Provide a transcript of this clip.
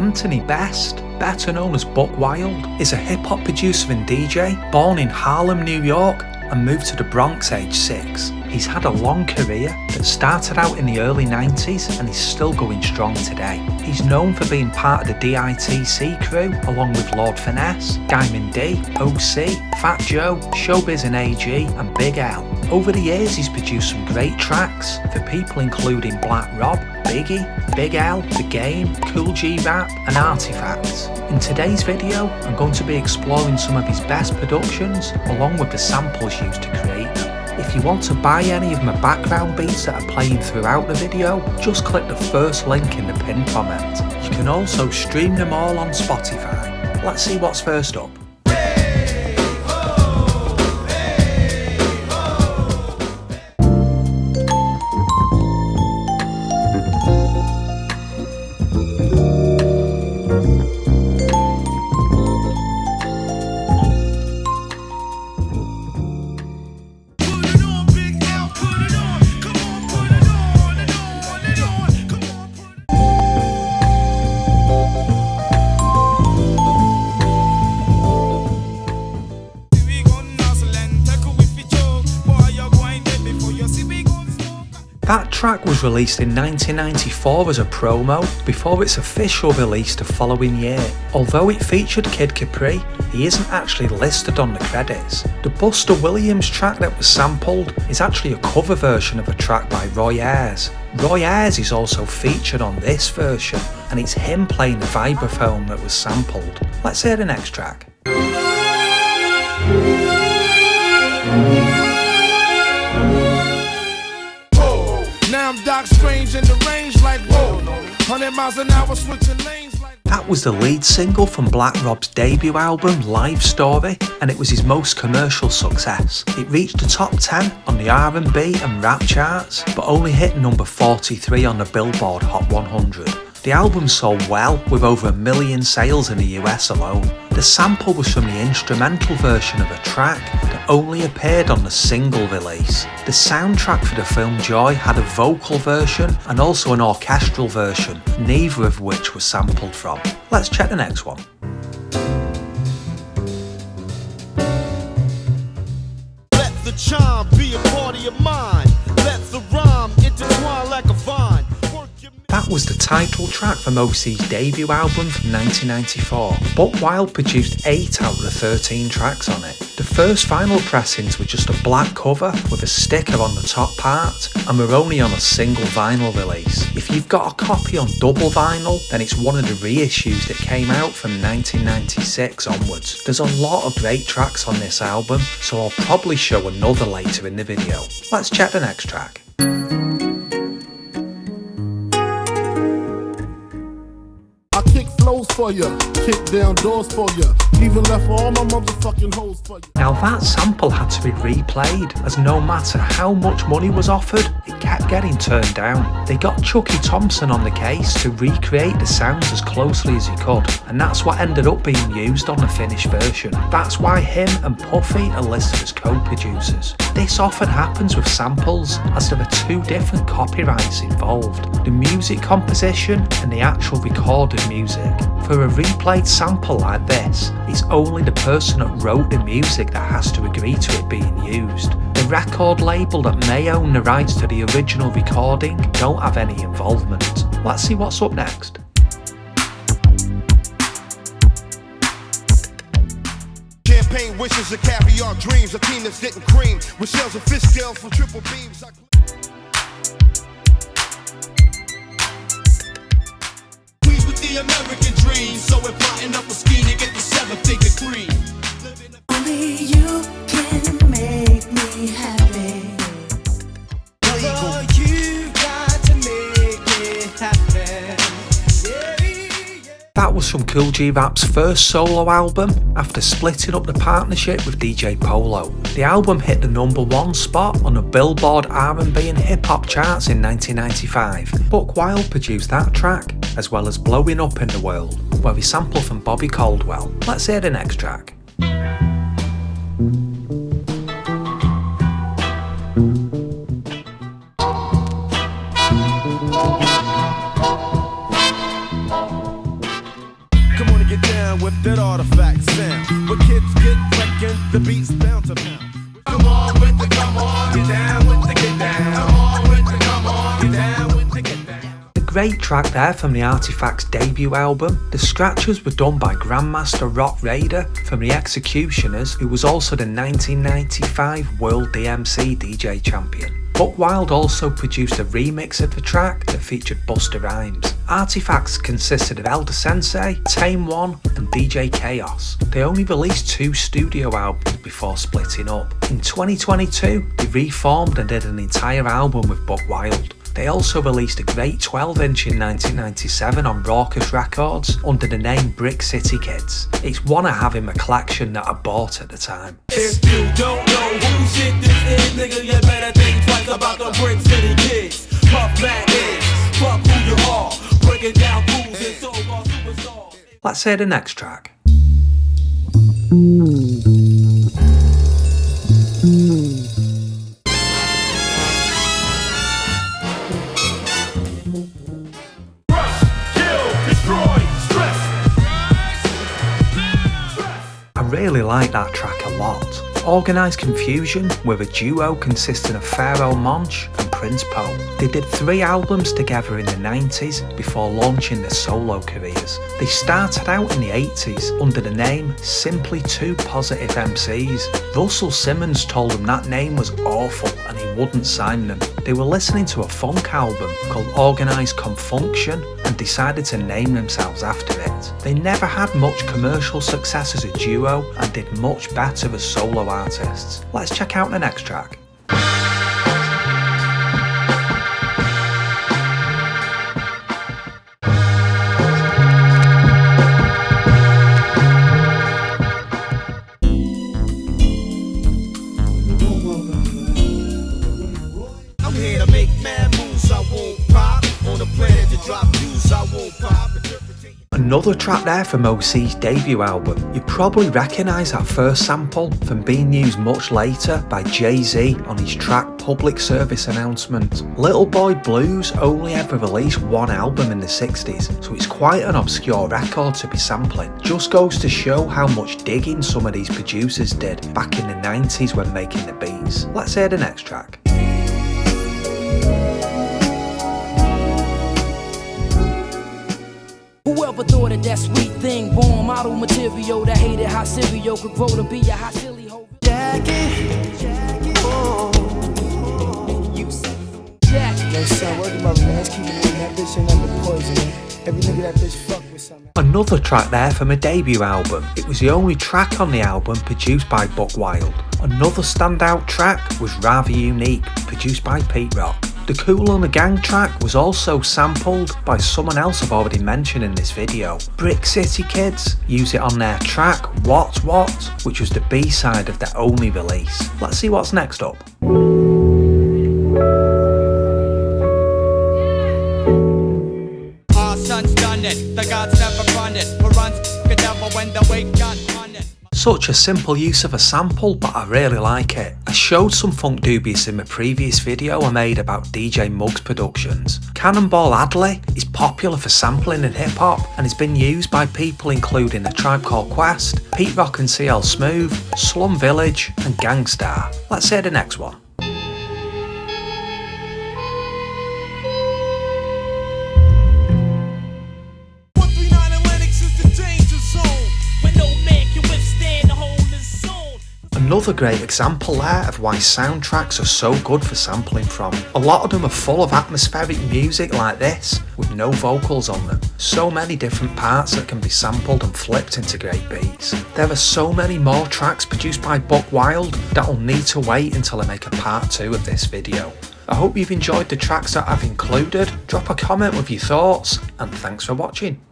Anthony Best, better known as Buckwild, is a hip-hop producer and DJ, born in Harlem, New York, and moved to the Bronx age 6. He's had a long career that started out in the early 90s and is still going strong today. He's known for being part of the DITC crew, along with Lord Finesse, Diamond D, OC, Fat Joe, Showbiz and AG, and Big L. Over the years he's produced some great tracks for people including Black Rob, Biggie, Big L, The Game, Cool G Rap and Artifacts. In today's video I'm going to be exploring some of his best productions along with the samples used to create them. If you want to buy any of my background beats that are playing throughout the video, just click the first link in the pinned comment. You can also stream them all on Spotify. Let's see what's first up. That track was released in 1994 as a promo before its official release the following year. Although it featured Kid Capri, he isn't actually listed on the credits. The Buster Williams track that was sampled is actually a cover version of a track by Roy Ayers. Roy Ayers is also featured on this version, and it's him playing the vibraphone that was sampled. Let's hear the next track. I'm Doc Strange in the range like whoa, 100 miles an hour switching lanes like. That was the lead single from Black Rob's debut album Life Story, and it was his most commercial success. It reached the top 10 on the R&B and rap charts, but only hit number 43 on the Billboard Hot 100. The album sold well, with over 1 million sales in the US alone. The sample was from the instrumental version of a track that only appeared on the single release. The soundtrack for the film Joy had a vocal version and also an orchestral version, neither of which was sampled from. Let's check the next one. Let the charm be a party of mine. Let the rhyme intertwine like a vine. That was the title track from OC's debut album from 1994. Buckwild produced 8 out of the 13 tracks on it. The first vinyl pressings were just a black cover with a sticker on the top part and were only on a single vinyl release. If you've got a copy on double vinyl, then it's one of the reissues that came out from 1996 onwards. There's a lot of great tracks on this album, so I'll probably show another later in the video. Let's check the next track. For you, kick down doors for you, even left all my motherfucking hoes for you. Now that sample had to be replayed, as no matter how much money was offered, it kept getting turned down. They got Chucky Thompson on the case to recreate the sounds as closely as he could, and that's what ended up being used on the finished version. That's why him and Puffy are listed as co-producers. This often happens with samples, as there are 2 different copyrights involved, the music composition and the actual recorded music. For a replayed sample like this, it's only the person that wrote the music that has to agree to it being used. The record label that may own the rights to the original recording don't have any involvement. Let's see what's up next. Champagne wishes and caviar dreams, a team that's getting cream with shells and fish scales from triple beams. The American dream, so we're plotting up a scheme to get the 7-figure cream. Only you can make me happy. So you got to make it happen. That was from Cool G Rap's first solo album after splitting up the partnership with DJ Polo. The album hit the number 1 spot on the Billboard R&B and hip hop charts in 1995. Buckwild produced that track, as well as Blowing Up in the World, where he sampled from Bobby Caldwell. Let's hear the next track. sound with that artifact sound. Where kids get wrecking, the beats bound to pound. Come on with the come on, get down with the get down. Come on with the come on, get down with the get down. A great track there from the Artifacts debut album. The scratches were done by Grandmaster Rock Raider from the Executioners, who was also the 1995 World DMC DJ champion. Buckwild also produced a remix of the track that featured Busta Rhymes. Artifacts consisted of Elder Sensei, Tame One and DJ Chaos. They only released 2 studio albums before splitting up. In 2022, they reformed and did an entire album with Buckwild. They also released a great 12-inch in 1997 on Raucous Records under the name Brick City Kids. It's one I have in my collection that I bought at the time. If you don't know who shit this is, nigga, you better think twice about the Brick City Kids. Puff that is, fuck who you are, breaking down fools and so-called superstars. Let's hear the next track. I really like that track a lot. Organised Confusion with a duo consisting of Pharaoh Monch and Prince Poe. They did 3 albums together in the 90s before launching their solo careers. They started out in the 80s under the name Simply Two Positive MCs. Russell Simmons told them that name was awful and he wouldn't sign them. They were listening to a funk album called Organised Confunction and decided to name themselves after it. They never had much commercial success as a duo and did much better as solo artists. Let's check out the next track. I'm here to make mad moves, I won't pop. On the planet to drop views, I won't pop. Another track there from OC's debut album. You probably recognise that first sample from being used much later by Jay-Z on his track Public Service Announcement. Little Boy Blues only ever released 1 album in the 60s, so it's quite an obscure record to be sampling. Just goes to show how much digging some of these producers did back in the 90s when making the beats. Let's hear the next track. Whoever thought of that sweet thing, born model material that hated how cereal could grow to be a hot silly hoe. Jackie, oh, you said Jackie. Yo, son, word to mother, man. Let's keep it moving. That bitch ain't under poison, man. Every nigga that bitch fuck with something. Another track there from a debut album. It was the only track on the album produced by Buckwild. Another standout track was Rather Unique, produced by Pete Rock. The Kool and the Gang track was also sampled by someone else I've already mentioned in this video. Brick City Kids use it on their track What, which was the B-side of their only release. Let's see what's next up. Our son's done it, the gods never run it. Who runs the devil when the weight got on it. Such a simple use of a sample, but I really like it. I showed some Funk Dubious in my previous video I made about DJ Muggs Productions. Cannonball Adderley is popular for sampling in hip hop and has been used by people including A Tribe Called Quest, Pete Rock and CL Smooth, Slum Village and Gangstar. Let's hear the next one. Another great example there of why soundtracks are so good for sampling from. A lot of them are full of atmospheric music like this, with no vocals on them. So many different parts that can be sampled and flipped into great beats. There are so many more tracks produced by Buckwild that'll need to wait until I make a part 2 of this video. I hope you've enjoyed the tracks that I've included. Drop a comment with your thoughts, and thanks for watching.